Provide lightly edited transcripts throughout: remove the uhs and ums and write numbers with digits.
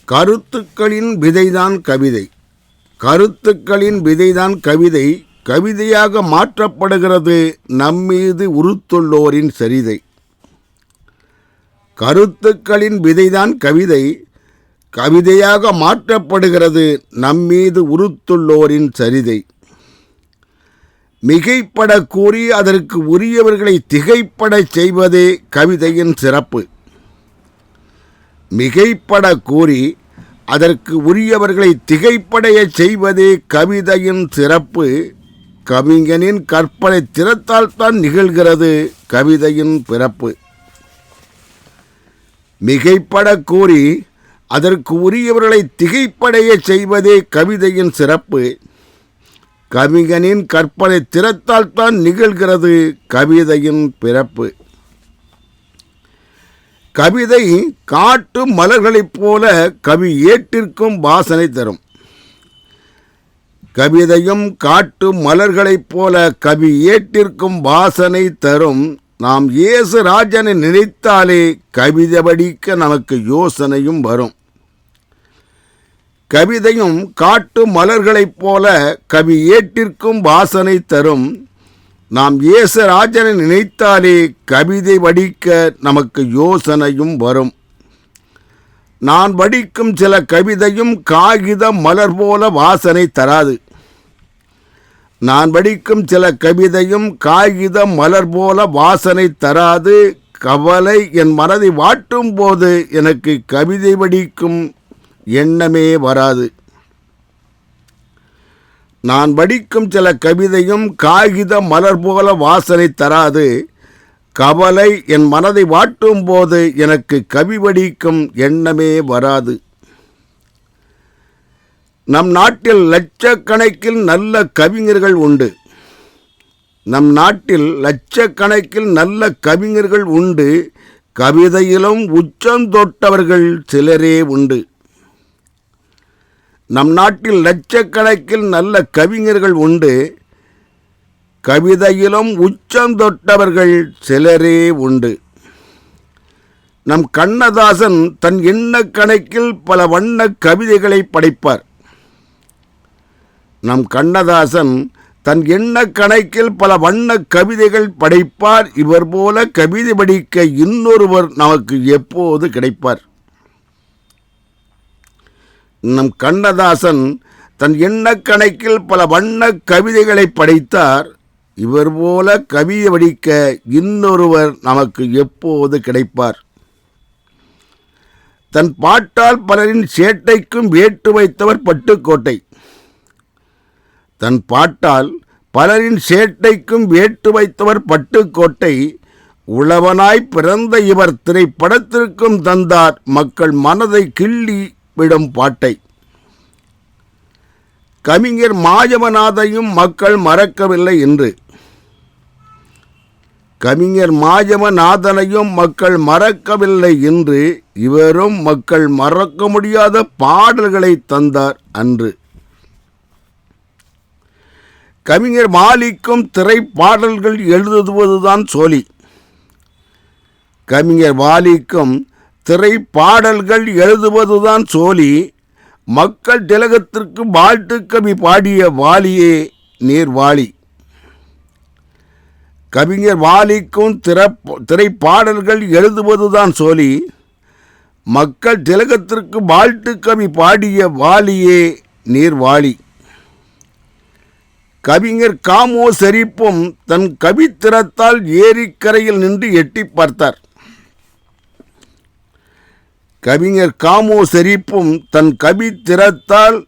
கருத்துக்களின் விதைதான் கவிதை. கருத்துக்களின் விதைதான் கவிதை. கவிதையாக மாற்றப்படுகிறது நம்மீது உறுத்துள்ளோரின் சரிதை. கருத்துக்களின் விதைதான் கவிதை. கவிதையாக மாற்றப்படுகிறது நம்மீது உறுத்துள்ளோரின் சரிதை. மிகைப்பட கூறி அதற்கு உரியவர்களை திகைப்படச் செய்வதே கவிதையின் சிறப்பு. மிகைப்பட கூறி அதற்கு உரியவர்களை திகைப்படையச் செய்வதே கவிதையின் சிறப்பு. கவிஞனின் கற்பனை திறத்தால் தான் நிகழ்கிறது கவிதையின் பிறப்பு. மிகைப்பட கூறி அதற்கு உரியவர்களை திகைப்படையச் செய்வதே கவிதையின் சிறப்பு. கவிஞனின் கற்பனை திறத்தால் தான் நிகழ்கிறது கவிதையின் பிறப்பு. கவிதை காட்டு மலர்களைப் போல கவி ஏற்றிற்கும் வாசனை தரும். கவிதையும் காட்டு மலர்களைப் போல கவி ஏற்றிற்கும் வாசனை தரும். நாம் இயேசு ராஜனை நினைத்தாலே கவிதை படிக்க நமக்கு யோசனையும் வரும். கவிதையும் காட்டு மலர்களைப் போல கவி ஏற்றிற்கும் வாசனை தரும். நாம் இயேசு ராஜனை நினைத்தாலே கவிதை வடிக்க நமக்கு யோசனையும் வரும். நான் வடிக்கும் சில கவிதையும் காகித மலர் போல வாசனை தராது. நான் வடிக்கும் சில கவிதையும் காகித மலர் போல வாசனை தராது. கவலை என் மனதை வாட்டும் போது எனக்கு கவிதை வடிக்கும் எண்ணமே வராது. நான் வடிக்கும் சில கவிதையும் காகித மலர் போல வாசனை தராது. கவலை என் மனதை வாட்டும் போது எனக்கு கவி வடிக்கும் எண்ணமே வராது. நம் நாட்டில் லட்சக்கணக்கில் நல்ல கவிஞர்கள் உண்டு. நம் நாட்டில் லட்சக்கணக்கில் நல்ல கவிஞர்கள் உண்டு. கவிதையிலும் உச்சம் தொட்டவர்கள் சிலரே உண்டு. நம் நாட்டில் லட்சக்கணக்கில் நல்ல கவிஞர்கள் உண்டு. கவிதையிலும் உச்சம் தொட்டவர்கள் சிலரே உண்டு. நம் கண்ணதாசன் தன் எண்ண கணக்கில் பல வண்ண கவிதைகளை படைப்பார். நம் கண்ணதாசன் தன் எண்ண கணக்கில் பல வண்ண கவிதைகள் படைப்பார். இவர் போல கவிதை படிக்க இன்னொருவர் நமக்கு எப்போது கிடைப்பார்? நம் கண்ணதாசன் தன் எண்ண கணக்கில் பல வண்ண கவிதைகளை படைத்தார். இவர் போல கவிதை வடிக்க இன்னொருவர் நமக்கு எப்போது கிடைப்பார்? தன் பாட்டால் பலரின் சேட்டைக்கும் வேட்டு வைத்தவர் பட்டுக்கோட்டை. தன் பாட்டால் பலரின் சேட்டைக்கும் வேட்டு வைத்தவர் பட்டுக்கோட்டை. உழவனாய் பிறந்த இவர் திரைப்படத்திற்கும் தந்தார் மக்கள் மனதை கிள்ளி விடும் பாட்டை. கவிஞர் மாயவநாதையும் மக்கள் மறக்கவில்லை என்று. கவிஞர் மாயவநாதனையும் மக்கள் மறக்கவில்லை என்று. இவரும் மக்கள் மறக்க முடியாத பாடல்களை தந்தார் அன்று. கவிஞர் வாலிக்கும் திரைப்பாடல்கள் எழுதுவதுதான் சோலி. கவிஞர் வாலிக்கும் திரைப்பாடல்கள் எழுதுவதுதான் சோலி. மக்கள் திலகத்திற்கு வாழ்த்து கவி பாடிய வாலியே நீர் வாலி. கவிஞர் வாலிக்கும் திரைப்பாடல்கள் எழுதுவதுதான் சோலி. மக்கள் திலகத்திற்கு வாழ்த்து கவி பாடிய வாலியே நீர் வாலி. கவிஞர் காமோ ஷெரீப்பும் தன் கவித்திறத்தால் ஏரிக்கரையில் நின்று எட்டி பார்த்தார். கவிஞர் காமோ ஷெரீப்பும் தன் கவித்திறத்தால்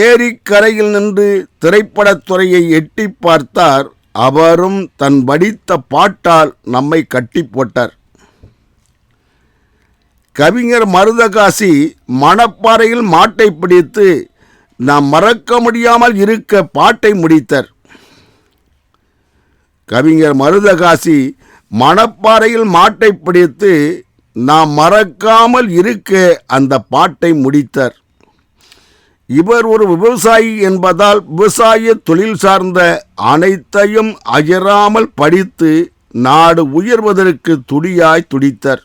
ஏரிக்கரையில் நின்று திரைப்படத்துறையை எட்டி பார்த்தார். அவரும் தன் வடித்த பாட்டால் நம்மை கட்டி போட்டார். கவிஞர் மருதகாசி மணப்பாறையில் மாட்டை பிடித்து நாம் மறக்க முடியாமல் இருக்க பாட்டை முடித்தார். கவிஞர் மருதகாசி மணப்பாறையில் மாட்டை பிடித்து நாம் மறக்காமல் இருக்க அந்த பாட்டை முடித்தார். இவர் ஒரு விவசாயி என்பதால் விவசாய தொழில் சார்ந்த அனைத்தையும் அயராமல் படித்து நாடு உயர்வதற்கு துடியாய் துடித்தார்.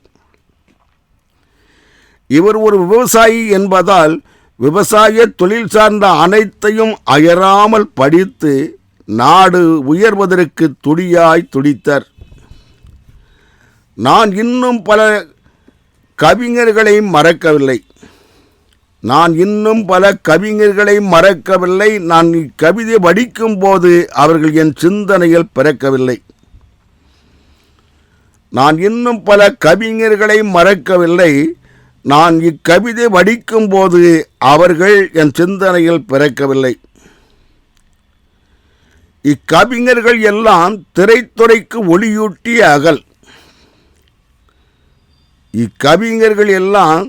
இவர் ஒரு விவசாயி என்பதால் விவசாய தொழில் சார்ந்த அனைத்தையும் அயராமல் படித்து நாடு உயர்வதற்கு துடியாய் துடித்தார். நான் இன்னும் பல கவிஞர்களை மறக்கவில்லை. நான் இக்கவிதை படிக்கும் போது அவர்கள் என் சிந்தனையில் பிறக்கவில்லை. நான் இன்னும் பல கவிஞர்களை மறக்கவில்லை. நான் இக்கவிதை படிக்கும் போது அவர்கள் என் சிந்தனையில் பிறக்கவில்லை. இக்கவிஞர்கள் எல்லாம் திரைத்துறைக்கு ஒளியூட்டிய அகல். இக்கவிஞர்கள் எல்லாம்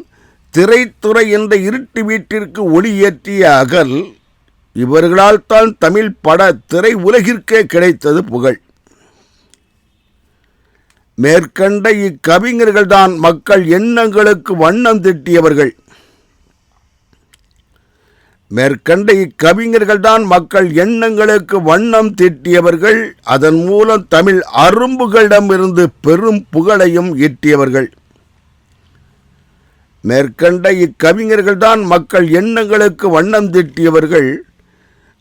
திரைத்துறை என்ற இருட்டு வீட்டிற்கு ஒளியேற்றிய அகல். இவர்களால் தான் தமிழ் பட திரை உலகிற்கே கிடைத்தது புகழ். மேற்கண்ட இக்கவிஞர்கள் தான் மக்கள் எண்ணங்களுக்கு வண்ணம் தீட்டியவர்கள். அதன் மூலம் தமிழ் அரும்புகளிடமிருந்து பெரும் புகழையும் ஈட்டியவர்கள். மேற்கண்ட இக்கவிஞர்கள் தான் மக்கள் எண்ணங்களுக்கு வண்ணம் தீட்டியவர்கள்.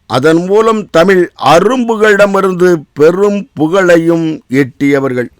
அதன் மூலம் தமிழ் அரும்புகளிடமிருந்து பெரும் புகழையும் ஈட்டியவர்கள்.